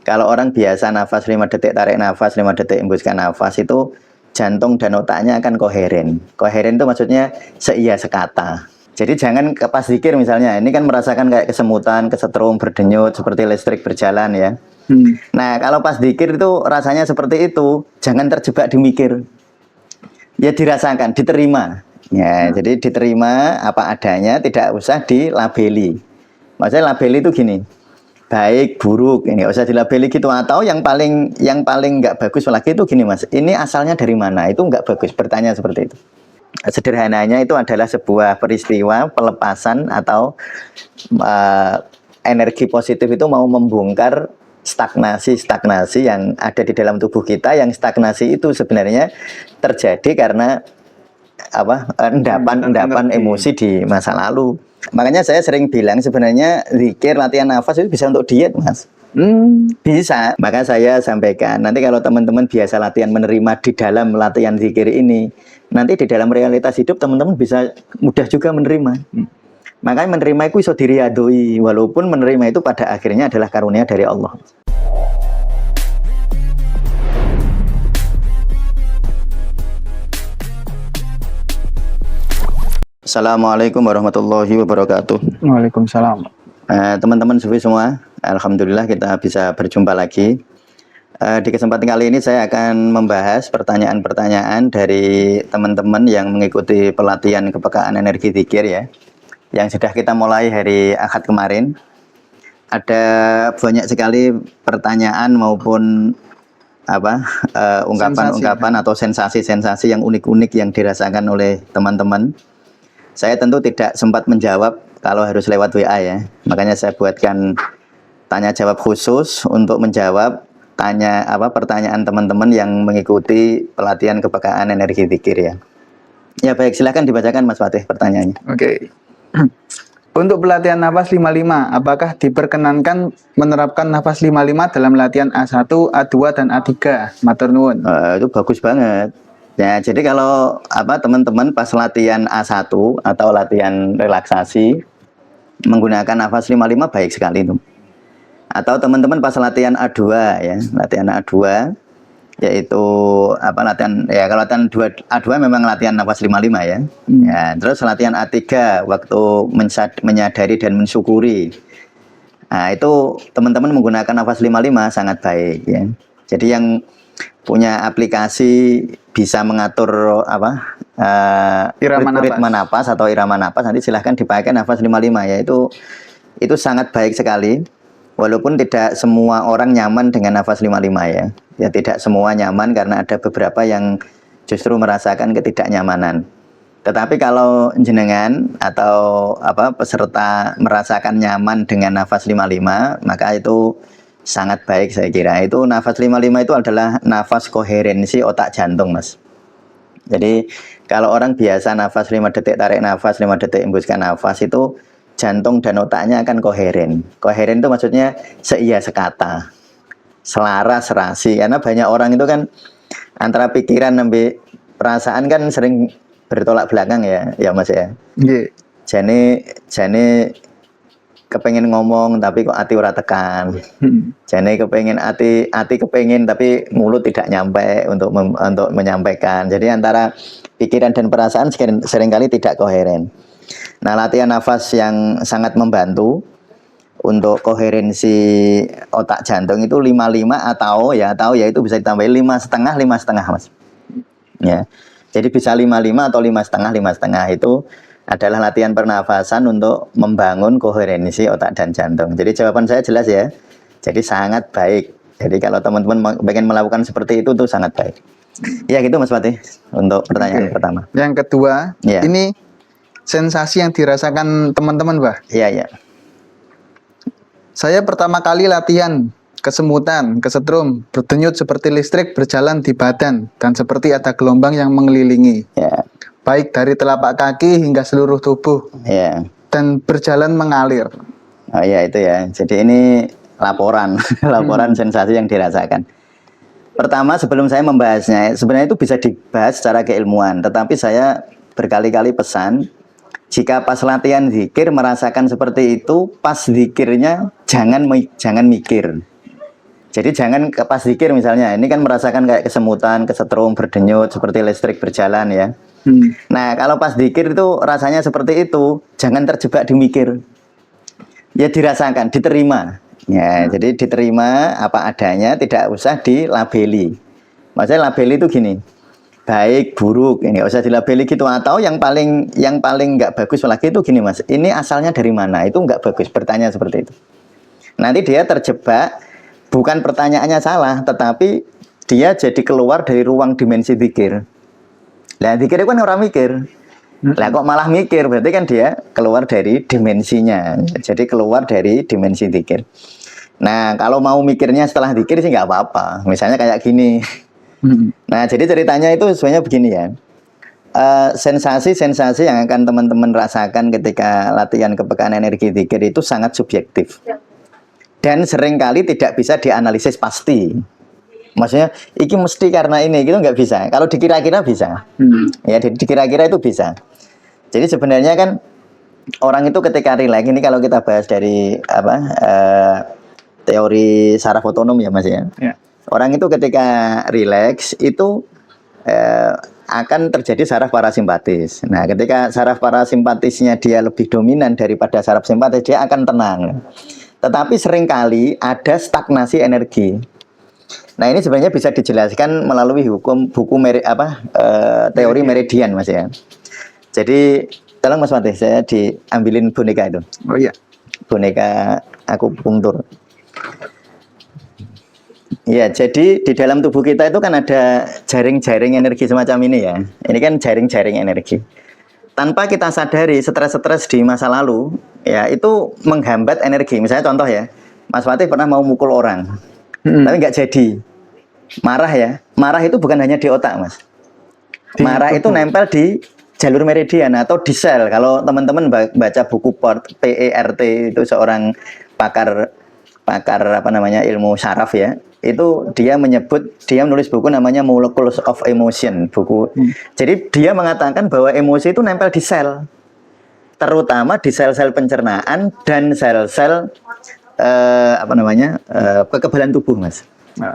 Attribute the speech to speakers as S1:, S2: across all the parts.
S1: Kalau orang biasa nafas 5 detik, tarik nafas 5 detik, hembuskan nafas, itu jantung dan otaknya akan koheren. Koheren itu maksudnya seia sekata. Jadi jangan pas zikir misalnya, ini kan merasakan kayak kesemutan, kesetrum, berdenyut, seperti listrik berjalan ya. Nah kalau pas zikir itu rasanya seperti itu, jangan terjebak di mikir. Ya dirasakan, diterima. Ya, jadi diterima apa adanya, tidak usah dilabeli. Maksudnya labeli itu gini, baik, buruk, ini nggak usah dilabeli gitu. Atau yang paling nggak bagus lagi itu gini mas, ini asalnya dari mana? Itu nggak bagus, bertanya seperti itu. Sederhananya itu adalah sebuah peristiwa pelepasan atau energi positif itu mau membongkar stagnasi yang ada di dalam tubuh kita. Yang stagnasi itu sebenarnya terjadi karena endapan emosi di masa lalu. Makanya saya sering bilang sebenarnya zikir, latihan nafas itu bisa untuk diet mas. Bisa. Maka saya sampaikan nanti kalau teman-teman biasa latihan menerima di dalam latihan zikir ini, nanti di dalam realitas hidup teman-teman bisa mudah juga menerima. Makanya menerima itu iso diriadoi, walaupun menerima itu pada akhirnya adalah karunia dari Allah. Assalamualaikum warahmatullahi wabarakatuh.
S2: Waalaikumsalam.
S1: Teman-teman sufi semua, alhamdulillah kita bisa berjumpa lagi. Di kesempatan kali ini saya akan membahas pertanyaan-pertanyaan dari teman-teman yang mengikuti pelatihan kepekaan energi zikir ya, yang sudah kita mulai hari Ahad kemarin. Ada banyak sekali pertanyaan maupun ungkapan-ungkapan atau sensasi-sensasi yang unik-unik yang dirasakan oleh teman-teman. Saya tentu tidak sempat menjawab kalau harus lewat WA ya. Makanya saya buatkan tanya jawab khusus untuk menjawab pertanyaan teman-teman yang mengikuti pelatihan kepekaan energi zikir ya. Ya baik, silahkan dibacakan Mas Fatih pertanyaannya.
S2: Oke. Untuk pelatihan nafas 55, apakah diperkenankan menerapkan nafas 55 dalam latihan A1, A2 dan A3? Matur nuwun.
S1: Itu bagus banget. Ya, jadi kalau teman-teman pas latihan A1 atau latihan relaksasi menggunakan nafas 55 baik sekali itu. Atau teman-teman pas latihan A2 ya, latihan A2 yaitu latihan ya, kalau latihan A2 memang latihan nafas 55 ya. Ya, terus latihan A3 waktu menyadari dan mensyukuri. Nah, itu teman-teman menggunakan nafas 55 sangat baik ya. Jadi yang punya aplikasi bisa mengatur ritme napas atau irama napas, nanti silahkan dipakai nafas 55 ya, itu sangat baik sekali. Walaupun tidak semua orang nyaman dengan nafas 55 ya. Ya tidak semua nyaman karena ada beberapa yang justru merasakan ketidaknyamanan. Tetapi kalau jenengan atau peserta merasakan nyaman dengan nafas 55, maka itu sangat baik saya kira. Itu nafas 55 itu adalah nafas koherensi otak jantung mas. Jadi kalau orang biasa nafas 5 detik, tarik nafas 5 detik, hembuskan nafas, itu jantung dan otaknya akan koheren. Koheren itu maksudnya seia sekata, selaras, serasi. Karena banyak orang itu kan antara pikiran sampai perasaan kan sering bertolak belakang ya mas ya. Jane kepengen ngomong tapi kok hati ora tekan. Jane kepengen hati kepengen tapi mulut tidak nyampe untuk menyampaikan. Jadi antara pikiran dan perasaan seringkali tidak koheren. Nah, latihan nafas yang sangat membantu untuk koherensi otak jantung itu 55 atau ya itu bisa ditambahin 5,5 mas. Ya. Jadi bisa 55 atau 5,5 itu adalah latihan pernafasan untuk membangun koherensi otak dan jantung. Jadi jawaban saya jelas ya. Jadi sangat baik. Jadi kalau teman-teman pengen melakukan seperti itu tuh sangat baik. Ya gitu Mas Fatih untuk pertanyaan pertama.
S2: Yang kedua, ini sensasi yang dirasakan teman-teman, Pak.
S1: Iya.
S2: Saya pertama kali latihan kesemutan, kesetrum, berdenyut seperti listrik berjalan di badan dan seperti ada gelombang yang mengelilingi. Baik dari telapak kaki hingga seluruh tubuh. Dan berjalan mengalir.
S1: Oh iya itu ya. Jadi ini laporan sensasi yang dirasakan. Pertama sebelum saya membahasnya, sebenarnya itu bisa dibahas secara keilmuan, tetapi saya berkali-kali pesan, jika pas latihan zikir merasakan seperti itu, pas zikirnya jangan mikir. Jadi jangan ke pas zikir misalnya, ini kan merasakan kayak kesemutan, kesetrum, berdenyut, seperti listrik berjalan ya. Nah kalau pas zikir itu rasanya seperti itu, jangan terjebak di mikir. Ya dirasakan, diterima. Ya, jadi diterima apa adanya, tidak usah dilabeli. Maksudnya labeli itu gini, baik, buruk, ini nggak usah dilabeli gitu. Atau yang paling nggak bagus lagi itu gini mas, ini asalnya dari mana? Itu nggak bagus, bertanya seperti itu. Nanti dia terjebak, bukan pertanyaannya salah, tetapi dia jadi keluar dari ruang dimensi zikir. Nah, zikir itu kan orang mikir. Lah kok malah mikir, berarti kan dia keluar dari dimensinya. Jadi keluar dari dimensi zikir. Nah, kalau mau mikirnya setelah zikir sih nggak apa-apa. Misalnya kayak gini. Nah, jadi ceritanya itu sebenarnya begini ya. Sensasi-sensasi yang akan teman-teman rasakan ketika latihan kepekaan energi zikir itu sangat subjektif. Dan seringkali tidak bisa dianalisis pasti. Maksudnya, iki mesti karena ini, gitu nggak bisa. Kalau dikira-kira bisa. Ya, dikira-kira itu bisa. Jadi sebenarnya kan orang itu ketika rileks, ini kalau kita bahas dari teori saraf otonom ya mas ya. Orang itu ketika rileks itu akan terjadi saraf parasimpatis. Nah, ketika saraf parasimpatisnya dia lebih dominan daripada saraf simpatis, dia akan tenang. Tetapi seringkali ada stagnasi energi. Nah, ini sebenarnya bisa dijelaskan melalui buku teori meridian mas ya. Jadi tolong mas Fatih, saya diambilin boneka itu.
S2: Oh iya.
S1: Boneka akupunktur. Ya, jadi di dalam tubuh kita itu kan ada jaring-jaring energi semacam ini ya. Ini kan jaring-jaring energi. Tanpa kita sadari, stres-stres di masa lalu, ya itu menghambat energi. Misalnya contoh ya, Mas Fatih pernah mau mukul orang, tapi nggak jadi. Marah ya, marah itu bukan hanya di otak mas. Marah itu nempel di jalur meridian atau di sel. Kalau teman-teman baca buku PERT itu seorang pakar ilmu saraf ya, itu dia menulis buku namanya Molecules of Emotion buku. Jadi dia mengatakan bahwa emosi itu nempel di sel, terutama di sel-sel pencernaan dan sel-sel kekebalan tubuh mas.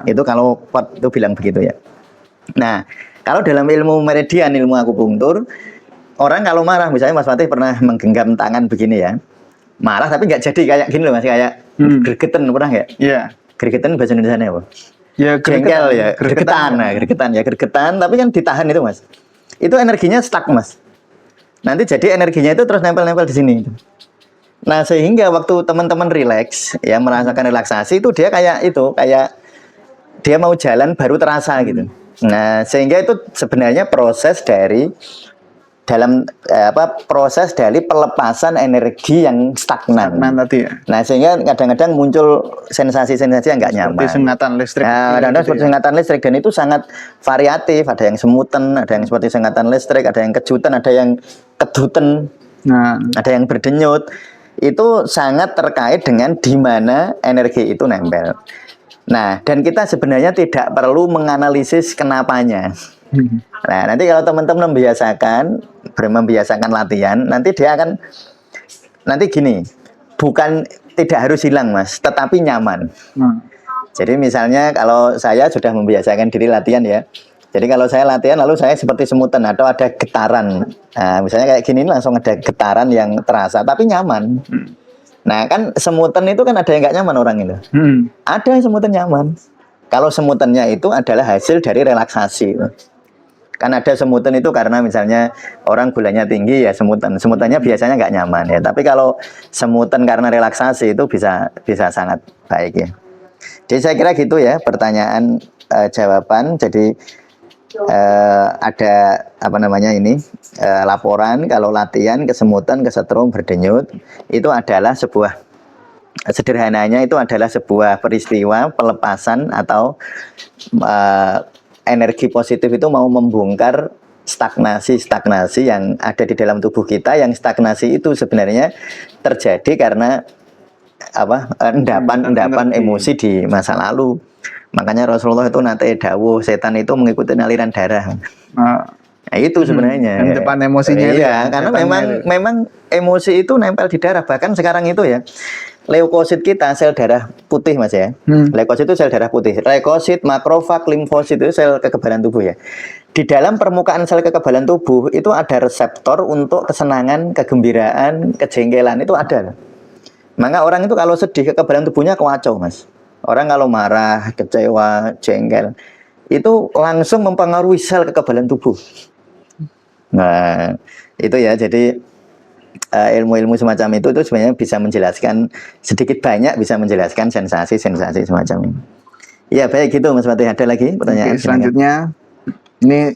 S1: Itu kalau Pot itu bilang begitu ya. Nah, kalau dalam ilmu meridian, ilmu akupunktur, orang kalau marah, misalnya Mas Fatih pernah menggenggam tangan begini ya, marah tapi nggak jadi kayak gini loh mas, kayak gregetan, pernah nggak?
S2: Iya.
S1: Gregetan bahasa Indonesia apa?
S2: Ya
S1: jengkel ya, gregetan, tapi kan ditahan itu mas. Itu energinya stuck mas. Nanti jadi energinya itu terus nempel-nempel di sini. Nah, sehingga waktu teman-teman rileks, ya merasakan relaksasi itu dia kayak dia mau jalan baru terasa gitu. Nah, sehingga itu sebenarnya proses dari pelepasan energi yang stagnan
S2: Tadi ya.
S1: Nah, sehingga kadang-kadang muncul sensasi-sensasi yang nggak nyaman.
S2: Seperti sengatan listrik.
S1: Nah, kadang-kadang seperti sengatan listrik, dan itu sangat variatif. Ada yang semutan, ada yang seperti sengatan listrik, ada yang kejutan, ada yang keduten, ada yang berdenyut. Itu sangat terkait dengan di mana energi itu nempel. Nah, dan kita sebenarnya tidak perlu menganalisis kenapanya. Nah, nanti kalau teman-teman membiasakan latihan, nanti dia akan gini, bukan tidak harus hilang mas, tetapi nyaman. Jadi misalnya kalau saya sudah membiasakan diri latihan ya, jadi kalau saya latihan lalu saya seperti semutan atau ada getaran, nah, misalnya kayak gini langsung ada getaran yang terasa, tapi nyaman. Nah kan semutan itu kan ada yang nggak nyaman orang itu. Ada yang semutan nyaman. Kalau semutannya itu adalah hasil dari relaksasi. Kan ada semutan itu karena misalnya orang gulanya tinggi ya semutan. Semutannya biasanya nggak nyaman ya. Tapi kalau semutan karena relaksasi itu bisa sangat baik ya. Jadi saya kira gitu ya pertanyaan jawaban. Jadi ada laporan kalau latihan kesemutan, kesetrum, berdenyut itu adalah sederhananya itu adalah sebuah peristiwa pelepasan atau energi positif itu mau membongkar stagnasi yang ada di dalam tubuh kita. Yang stagnasi itu sebenarnya terjadi karena endapan emosi di masa lalu. Makanya Rasulullah itu nate dawuh setan itu mengikuti aliran darah. Nah, itu sebenarnya.
S2: Depan emosinya.
S1: Iya, karena memang emosi itu nempel di darah. Bahkan sekarang itu ya, leukosit kita sel darah putih Mas ya. Leukosit itu sel darah putih. Leukosit, makrofag, limfosit itu sel kekebalan tubuh ya. Di dalam permukaan sel kekebalan tubuh itu ada reseptor untuk kesenangan, kegembiraan, kejengkelan itu ada. Maka orang itu kalau sedih kekebalan tubuhnya kacau Mas. Orang kalau marah, kecewa, jengkel itu langsung mempengaruhi sel kekebalan tubuh. Nah, itu ya. Jadi ilmu-ilmu semacam itu sebenarnya bisa menjelaskan sedikit banyak, bisa menjelaskan sensasi-sensasi semacam ini. Ya baik gitu Mas Fatih. Ada lagi pertanyaan?
S2: Oke, selanjutnya ini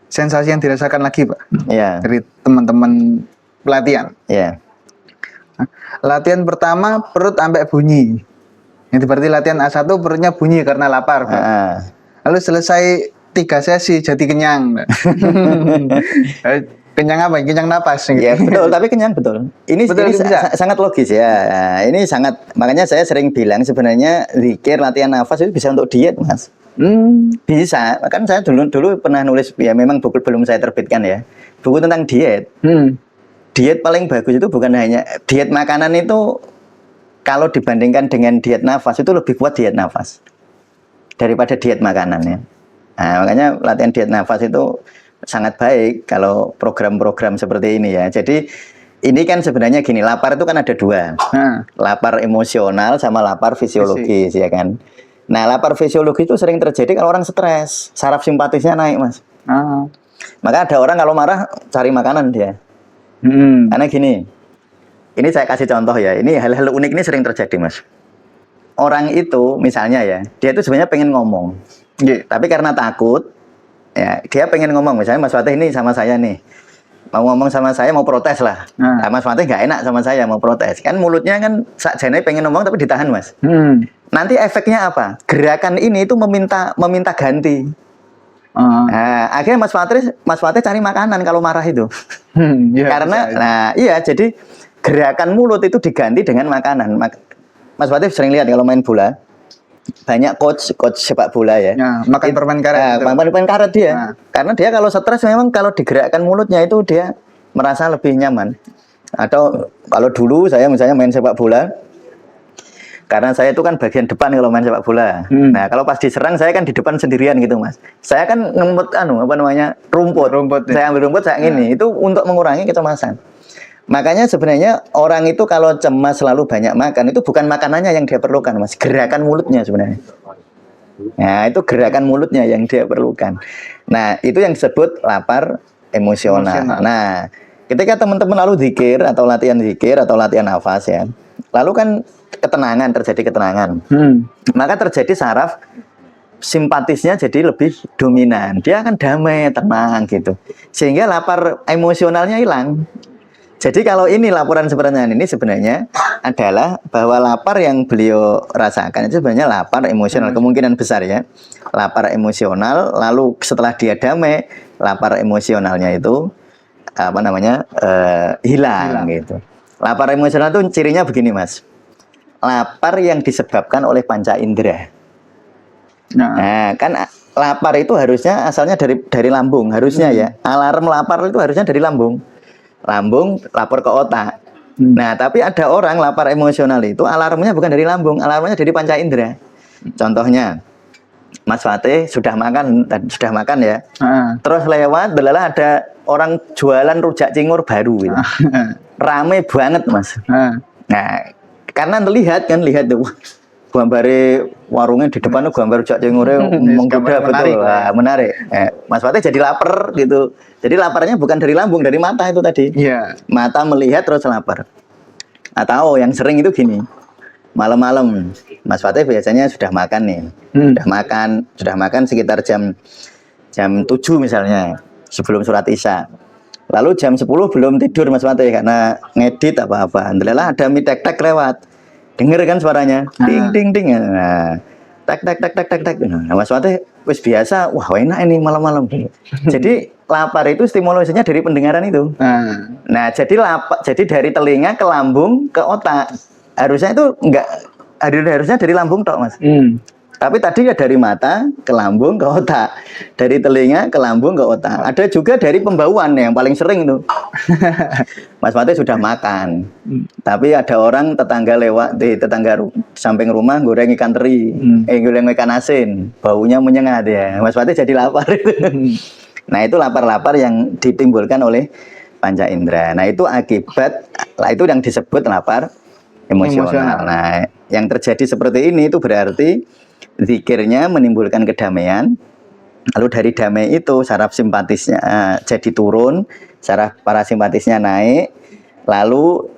S2: sensasi yang dirasakan lagi Pak
S1: Ya.
S2: dari teman-teman pelatihan.
S1: Ya.
S2: Latihan pertama perut sampai bunyi. Yang berarti latihan A1 perutnya bunyi karena lapar Pak. Lalu selesai 3 sesi jadi kenyang. Kenyang apa? Kenyang napas.
S1: Ya betul, tapi kenyang betul. Ini sangat logis ya. Nah, ini sangat, makanya saya sering bilang sebenarnya zikir latihan nafas itu bisa untuk diet Mas. Bisa. Kan saya dulu pernah nulis ya, memang buku belum saya terbitkan ya. Buku tentang diet. Diet paling bagus itu bukan hanya diet makanan itu, kalau dibandingkan dengan diet nafas itu lebih kuat diet nafas daripada diet makanan ya. Nah, makanya latihan diet nafas itu sangat baik kalau program-program seperti ini ya. Jadi ini kan sebenarnya gini, lapar itu kan ada dua. Lapar emosional sama lapar fisiologis ya kan. Nah, lapar fisiologis itu sering terjadi kalau orang stres, saraf simpatisnya naik Mas. Maka ada orang kalau marah cari makanan dia. Karena gini, ini saya kasih contoh ya, ini hal-hal unik ini sering terjadi Mas. Orang itu misalnya ya, dia itu sebenarnya pengen ngomong, tapi karena takut, ya dia pengen ngomong. Misalnya Mas Fatih ini sama saya nih, mau ngomong sama saya, mau protes lah. Nah, Mas Fatih nggak enak sama saya, mau protes. Kan mulutnya kan sakjane pengen ngomong tapi ditahan Mas. Nanti efeknya apa? Gerakan ini itu meminta ganti. Nah, akhirnya Mas Fatih cari makanan kalau marah itu. Karena, nah iya, jadi gerakan mulut itu diganti dengan makanan. Mas Fatih sering lihat kalau main bola, banyak coach sepak bola ya.
S2: Makan permen karet.
S1: Makan permen karet dia. Karena dia kalau stres memang kalau digerakkan mulutnya itu dia merasa lebih nyaman. Atau kalau dulu saya misalnya main sepak bola, karena saya itu kan bagian depan kalau main sepak bola. Nah, kalau pas diserang saya kan di depan sendirian gitu Mas. Saya kan ngemut rumput. Saya ambil rumput, saya ini. Itu untuk mengurangi kecemasan. Makanya sebenarnya orang itu kalau cemas selalu banyak makan, itu bukan makanannya yang dia perlukan Mas, gerakan mulutnya sebenarnya. Nah, itu gerakan mulutnya yang dia perlukan. Nah, itu yang disebut lapar emosional. Nah, ketika teman-teman lalu zikir atau latihan zikir atau latihan nafas ya, lalu kan terjadi ketenangan. Maka terjadi saraf simpatisnya jadi lebih dominan. Dia akan damai, tenang gitu. Sehingga lapar emosionalnya hilang. Jadi kalau ini laporan sebenarnya ini sebenarnya adalah bahwa lapar yang beliau rasakan itu sebenarnya lapar emosional, kemungkinan besar ya. Lapar emosional, lalu setelah dia damai, lapar emosionalnya itu hilang gitu. Lapar emosional itu cirinya begini Mas. Lapar yang disebabkan oleh panca indera. Nah, kan lapar itu harusnya asalnya dari lambung, harusnya ya. Alarm lapar itu harusnya dari lambung. Lambung lapor ke otak. Nah, tapi ada orang lapar emosional itu alarmnya bukan dari lambung, alarmnya dari panca indera. Contohnya, Mas Fatih sudah makan ya. Terus lewat, belalah ada orang jualan rujak cingur baru gitu. Rame banget Mas. Nah, karena lihat tuh gambare warungnya di depan tuh gambar rujak cingure menggoda betul. Menarik. Mas Fatih jadi lapar gitu. Jadi laparnya bukan dari lambung, dari mata itu tadi. Mata melihat terus lapar. Atau yang sering itu gini. Malam-malam Mas Fatih biasanya sudah makan nih. Sudah makan sekitar jam 7 misalnya, sebelum sholat Isya. Lalu jam 10 belum tidur Mas Fatih karena ngedit apa-apa. Alhamdulillah ada mie tek-tek lewat. Dengar kan suaranya? Ding ding ding. Nah, tek. Nah, Mas Fatih wis biasa, wah enak ini malam-malam. Jadi lapar itu stimulasinya dari pendengaran itu. Nah, jadi dari telinga ke lambung ke otak. Harusnya itu harusnya dari lambung tok, Mas. Tapi tadi ya dari mata ke lambung ke otak, dari telinga ke lambung ke otak. Ada juga dari pembauan yang paling sering tuh. Mas Fatih sudah makan, tapi ada orang tetangga lewat di samping rumah goreng ikan teri, goreng ikan asin, baunya menyengat ya. Mas Fatih jadi lapar. Nah itu lapar-lapar yang ditimbulkan oleh panca indera. Nah itu akibat, itu yang disebut lapar emosional. Nah yang terjadi seperti ini itu berarti zikirnya menimbulkan kedamaian, lalu dari damai itu saraf simpatisnya jadi turun, saraf parasimpatisnya naik, lalu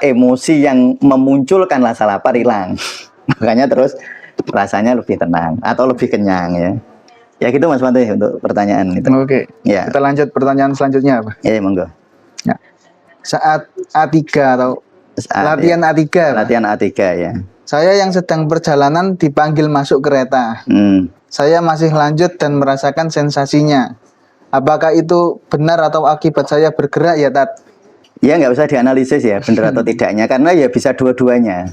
S1: emosi yang memunculkan rasa lapar hilang. Makanya terus rasanya lebih tenang atau lebih kenyang ya. Ya gitu Mas Fatih untuk pertanyaan itu.
S2: Oke.
S1: Ya.
S2: Kita lanjut pertanyaan selanjutnya apa?
S1: Ya monggo.
S2: Ya. Saat A3 atau latihan A3.
S1: Latihan A3 ya.
S2: Saya yang sedang perjalanan dipanggil masuk kereta. Saya masih lanjut dan merasakan sensasinya. Apakah itu benar atau akibat saya bergerak ya Tat?
S1: Ya nggak usah dianalisis ya benar atau tidaknya, karena ya bisa dua-duanya.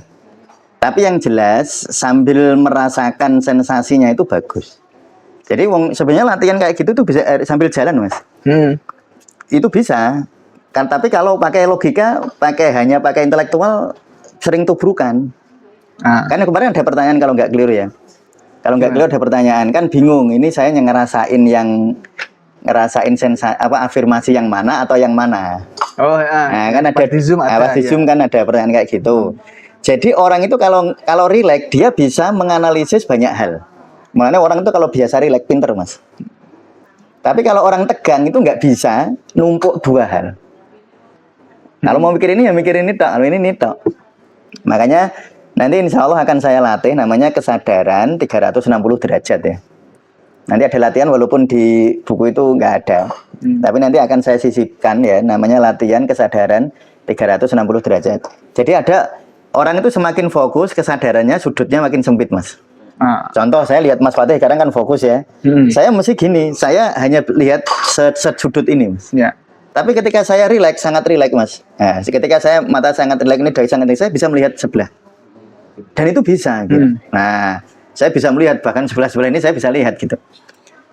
S1: Tapi yang jelas sambil merasakan sensasinya itu bagus. Jadi sebenarnya latihan kayak gitu tuh bisa sambil jalan Mas. Itu bisa. Kan tapi kalau pakai logika, hanya pakai intelektual sering tubrukan. Kan kemarin ada pertanyaan kalau nggak keliru ya. Kalau nggak keliru ada pertanyaan, kan bingung. Ini saya yang ngerasain afirmasi yang mana atau yang mana. Nah, kan ada
S2: di Zoom
S1: kan ada pertanyaan kayak gitu. Jadi orang itu kalau rileks dia bisa menganalisis banyak hal. Makanya orang itu kalau biasa rileks pinter Mas. Tapi kalau orang tegang itu nggak bisa numpuk dua hal. Kalau mau mikir ini ya mikir ini tok, ini tok. Makanya nanti insya Allah akan saya latih namanya kesadaran 360 derajat ya. Nanti ada latihan walaupun di buku itu nggak ada. Tapi nanti akan saya sisipkan ya namanya latihan kesadaran 360 derajat. Jadi ada orang itu semakin fokus kesadarannya sudutnya makin sempit Mas. Contoh saya lihat Mas Fatih sekarang kan fokus ya. Saya mesti gini, saya hanya lihat sudut ini Mas.
S2: Ya.
S1: Tapi ketika saya rileks, sangat rileks Mas. Nah, ketika saya mata sangat rileks ini dari sangat rileks, saya bisa melihat sebelah. Dan itu bisa gitu. Nah, saya bisa melihat bahkan sebelah ini saya bisa lihat gitu.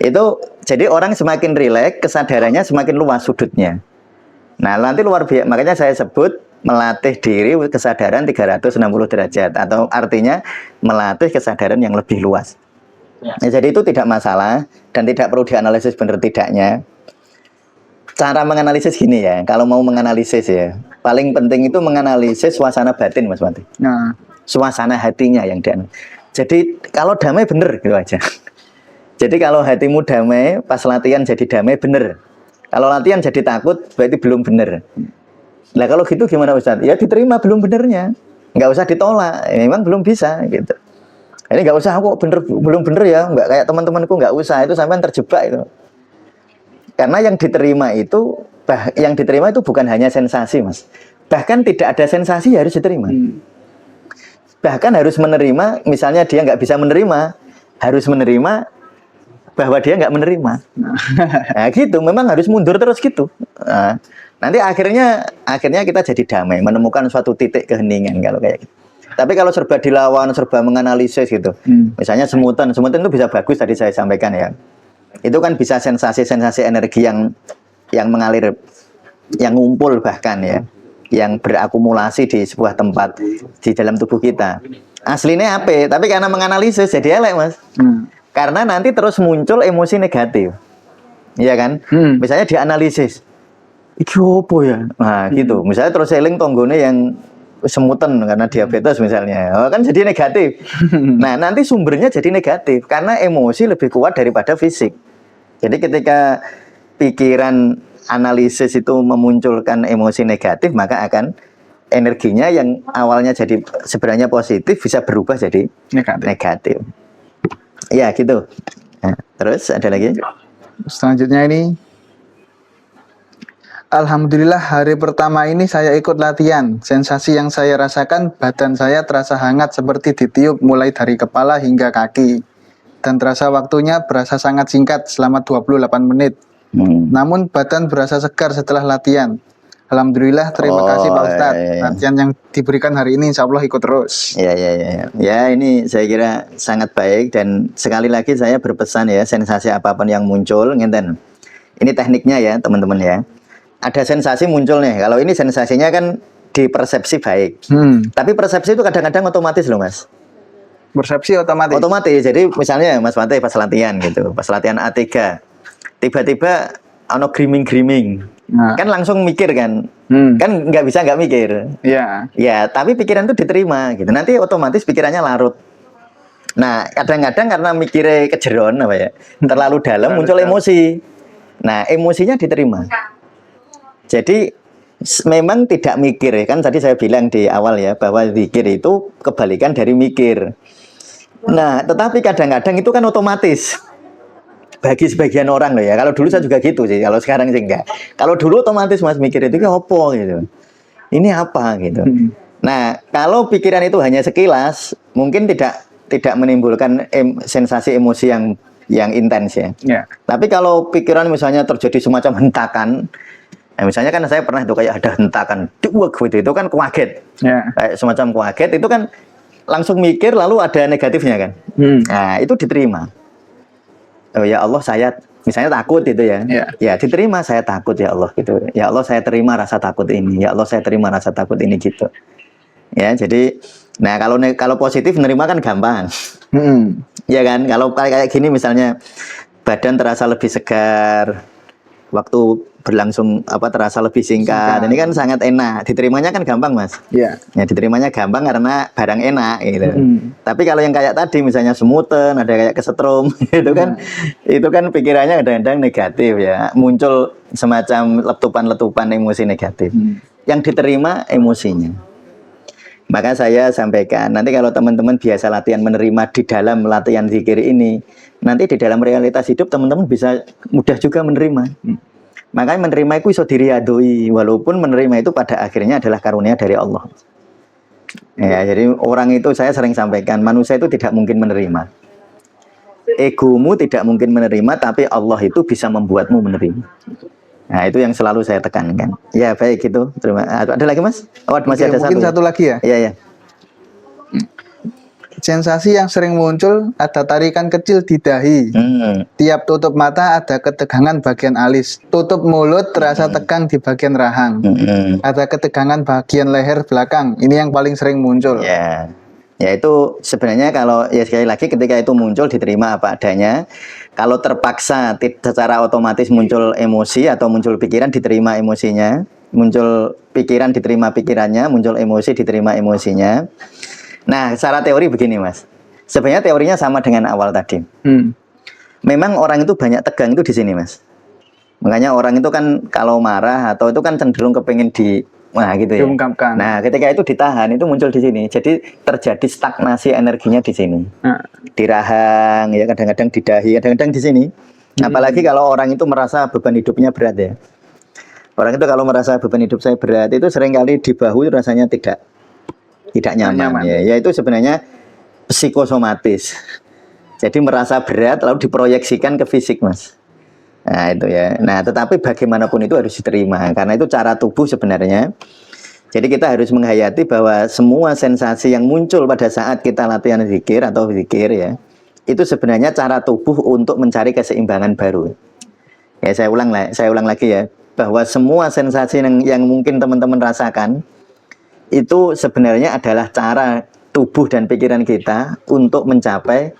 S1: Itu jadi orang semakin rileks, kesadarannya semakin luas sudutnya. Nah, nanti luar biasa. Makanya saya sebut melatih diri kesadaran 360 derajat atau artinya melatih kesadaran yang lebih luas. Nah, jadi itu tidak masalah dan tidak perlu dianalisis benar tidaknya. Cara menganalisis gini ya, kalau mau menganalisis ya, paling penting itu menganalisis suasana batin Mas Mati. Suasana hatinya yang jadi kalau damai bener gitu aja. Jadi kalau hatimu damai, pas latihan jadi damai bener. Kalau latihan jadi takut, berarti belum bener. Nah kalau gitu gimana Ustaz? Ya diterima belum benernya, nggak usah ditolak. Memang belum bisa gitu. Ini nggak usah kok belum bener ya, nggak kayak teman-temanku nggak usah itu sampai terjebak itu. Karena yang diterima itu bukan hanya sensasi Mas. Bahkan tidak ada sensasi harus diterima. Bahkan harus menerima, misalnya dia nggak bisa menerima, harus menerima bahwa dia nggak menerima. Nah gitu, memang harus mundur terus gitu. Nanti akhirnya kita jadi damai, menemukan suatu titik keheningan kalau kayak gitu. Tapi kalau serba dilawan, serba menganalisis gitu, misalnya semutan itu bisa bagus tadi saya sampaikan ya. Itu kan bisa sensasi-sensasi energi yang mengalir, yang ngumpul bahkan ya, yang berakumulasi di sebuah tempat di dalam tubuh kita. Aslinya apa? Tapi karena menganalisis jadi elek Mas. Karena nanti terus muncul emosi negatif, iya kan? Misalnya dianalisis, iki opo ya? Nah gitu. Misalnya terus eling tonggone yang semutan karena diabetes misalnya, kan jadi negatif. Nah nanti sumbernya jadi negatif karena emosi lebih kuat daripada fisik. Jadi ketika pikiran analisis itu memunculkan emosi negatif, maka akan energinya yang awalnya jadi sebenarnya positif bisa berubah jadi negatif. Ya gitu. Nah, terus ada lagi?
S2: Selanjutnya ini, alhamdulillah hari pertama ini saya ikut latihan. Sensasi yang saya rasakan, badan saya terasa hangat seperti ditiup mulai dari kepala hingga kaki. Dan terasa waktunya berasa sangat singkat selama 28 menit. Namun badan berasa segar setelah latihan. Alhamdulillah, terima kasih Pak Ustadz.
S1: Iya.
S2: Latihan yang diberikan hari ini insya Allah ikut terus.
S1: Ya, ini saya kira sangat baik, dan sekali lagi saya berpesan ya, sensasi apapun yang muncul, ngenten. Ini tekniknya ya teman-teman ya. Ada sensasi muncul nih. Kalau ini sensasinya kan di persepsi baik. Tapi persepsi itu kadang-kadang otomatis loh Mas.
S2: Persepsi otomatis.
S1: Otomatis. Jadi misalnya Mas Fatih pas latihan gitu, pas latihan A3, tiba-tiba ono griming-griming.
S2: Nah.
S1: Kan langsung mikir kan. Kan nggak bisa nggak mikir.
S2: Iya.
S1: Ya, tapi pikiran itu diterima gitu. Nanti otomatis pikirannya larut. Nah, kadang-kadang karena mikirnya kejeron apa ya, terlalu dalam muncul emosi. Nah, emosinya diterima. Jadi memang tidak mikir ya. Kan tadi saya bilang di awal ya, bahwa zikir itu kebalikan dari mikir. Nah, tetapi kadang-kadang itu kan otomatis. Bagi sebagian orang loh ya. Kalau dulu saya juga gitu sih. Kalau sekarang sih enggak. Kalau dulu otomatis Mas mikir itu apa gitu. Ini apa gitu. Nah, kalau pikiran itu hanya sekilas, mungkin tidak menimbulkan sensasi emosi yang intens ya. Tapi kalau pikiran misalnya terjadi semacam hentakan, misalnya kan saya pernah itu kayak ada hentakan, gitu, itu kan kaget. Kayak semacam kaget itu kan langsung mikir lalu ada negatifnya kan. Nah, itu diterima. Oh ya Allah, saya misalnya takut itu ya. Ya diterima, saya takut ya Allah gitu. Ya Allah, saya terima rasa takut ini. Ya Allah, saya terima rasa takut ini gitu. Ya, jadi nah kalau positif nerima kan gampang. Ya kan? Kalau kayak gini misalnya badan terasa lebih segar, waktu berlangsung terasa lebih singkat. Ini kan sangat enak. Diterimanya kan gampang, Mas. Ya, diterimanya gampang karena barang enak gitu. Tapi kalau yang kayak tadi misalnya semutan, ada kayak kesetrum, itu kan pikirannya kadang-kadang negatif ya. Muncul semacam letupan-letupan emosi negatif. Yang diterima emosinya. Maka saya sampaikan, nanti kalau teman-teman biasa latihan menerima di dalam latihan zikir ini, nanti di dalam realitas hidup teman-teman bisa mudah juga menerima. Makanya menerima itu iso diriadoi, walaupun menerima itu pada akhirnya adalah karunia dari Allah. Ya, jadi orang itu saya sering sampaikan, manusia itu tidak mungkin menerima. Egomu tidak mungkin menerima, tapi Allah itu bisa membuatmu menerima. Nah, itu yang selalu saya tekankan. Ya, baik gitu. Ada lagi, Mas? Oh, masih ada
S2: mungkin satu lagi ya?
S1: Iya.
S2: Sensasi yang sering muncul, ada tarikan kecil di dahi. Tiap tutup mata ada ketegangan bagian alis. Tutup mulut terasa tegang di bagian rahang. Ada ketegangan bagian leher belakang. Ini yang paling sering muncul.
S1: Ya itu sebenarnya kalau ya sekali lagi ketika itu muncul diterima apa adanya. Kalau terpaksa secara otomatis muncul emosi atau muncul pikiran, diterima emosinya. Muncul pikiran, diterima pikirannya. Muncul emosi, diterima emosinya. Nah, secara teori begini, Mas. Sebenarnya teorinya sama dengan awal tadi. Memang orang itu banyak tegang itu di sini, Mas. Makanya orang itu kan kalau marah atau itu kan cenderung kepengen gitu ya.
S2: Diungkapkan.
S1: Nah, ketika itu ditahan itu muncul di sini. Jadi terjadi stagnasi energinya di sini. Di rahang, ya kadang-kadang di dahi, kadang-kadang di sini. Apalagi kalau orang itu merasa beban hidupnya berat ya. Orang itu kalau merasa beban hidup saya berat itu seringkali di bahu itu rasanya tidak nyaman. Ya itu sebenarnya psikosomatis. Jadi merasa berat lalu diproyeksikan ke fisik, Mas. Nah itu ya. Nah tetapi bagaimanapun itu harus diterima karena itu cara tubuh sebenarnya. Jadi kita harus menghayati bahwa semua sensasi yang muncul pada saat kita latihan zikir atau zikir ya, itu sebenarnya cara tubuh untuk mencari keseimbangan baru. Ya saya ulang lagi ya, bahwa semua sensasi yang mungkin teman-teman rasakan itu sebenarnya adalah cara tubuh dan pikiran kita untuk mencapai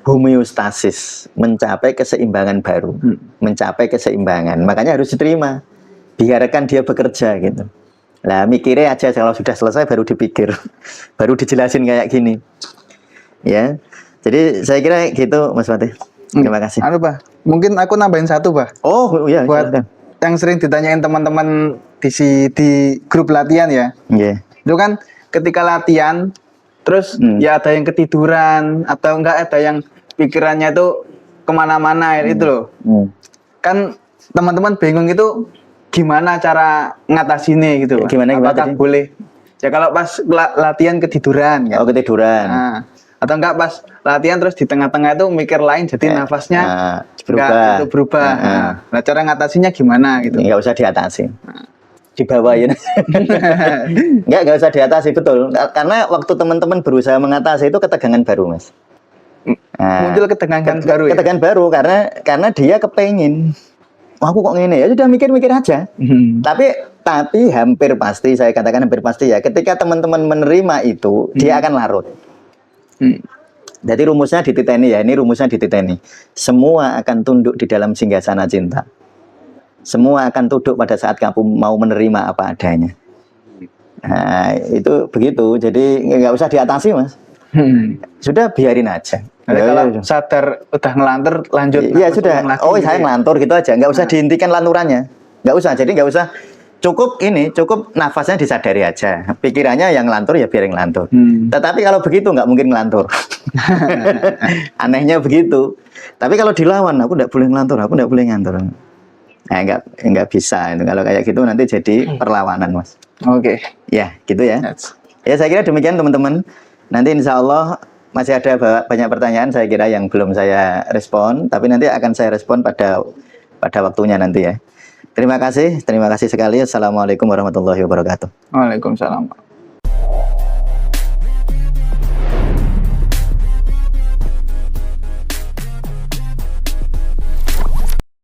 S1: homeostasis, mencapai keseimbangan baru, mencapai keseimbangan. Makanya harus diterima, biarkan dia bekerja gitu. Lah mikirnya aja kalau sudah selesai baru dipikir, baru dijelasin kayak gini. Ya, jadi saya kira gitu, Mas Fatih. Terima kasih.
S2: Pak, mungkin aku nambahin satu, Pak.
S1: Oh iya.
S2: Buat yang sering ditanyain teman-teman di grup latihan ya. Itu kan ketika latihan terus ya ada yang ketiduran atau enggak ada yang pikirannya itu kemana-mana itu loh. Kan teman-teman bingung itu gimana cara ngatasinnya gitu.
S1: Gimana
S2: apakah tadi? Boleh ya kalau pas latihan ketiduran kan?
S1: Oh ketiduran.
S2: Nah, atau enggak pas latihan terus di tengah-tengah itu mikir lain jadi nafasnya
S1: berubah.
S2: Nah, cara ngatasinnya gimana gitu?
S1: Enggak usah diatasin. di bawah ya. Nggak usah diatasi, betul. Karena waktu teman-teman berusaha mengatasi itu ketegangan baru, Mas. Nah,
S2: Muncul ketegangan baru ya.
S1: ketegangan baru karena dia kepengen. Wah, aku kok ngene ya, sudah mikir-mikir aja. Tapi hampir pasti, saya katakan hampir pasti ya, ketika teman-teman menerima itu, dia akan larut. Jadi rumusnya dititeni ya, ini rumusnya dititeni. Semua akan tunduk di dalam singgasana cinta. Semua akan tunduk pada saat kamu mau menerima apa adanya. Nah, itu begitu. Jadi nggak usah diatasi, Mas. Sudah biarin aja.
S2: Kalau sadar udah ngelantur, lanjut.
S1: Iya sudah. Oh, saya ngelantur gitu aja. Nggak usah dihentikan lanturannya. Nggak usah. Jadi nggak usah. Cukup nafasnya disadari aja. Pikirannya yang ngelantur ya biar ngelantur. Tetapi kalau begitu nggak mungkin ngelantur. Anehnya begitu. Tapi kalau dilawan, aku nggak boleh ngelantur, aku nggak boleh ngantur. Nah, nggak bisa. Kalau kayak gitu nanti jadi perlawanan, Mas.
S2: Oke.
S1: Ya, gitu ya. Ya, saya kira demikian teman-teman. Nanti insya Allah masih ada banyak pertanyaan saya kira yang belum saya respon. Tapi nanti akan saya respon pada waktunya nanti ya. Terima kasih sekali. Assalamualaikum warahmatullahi wabarakatuh.
S2: Waalaikumsalam.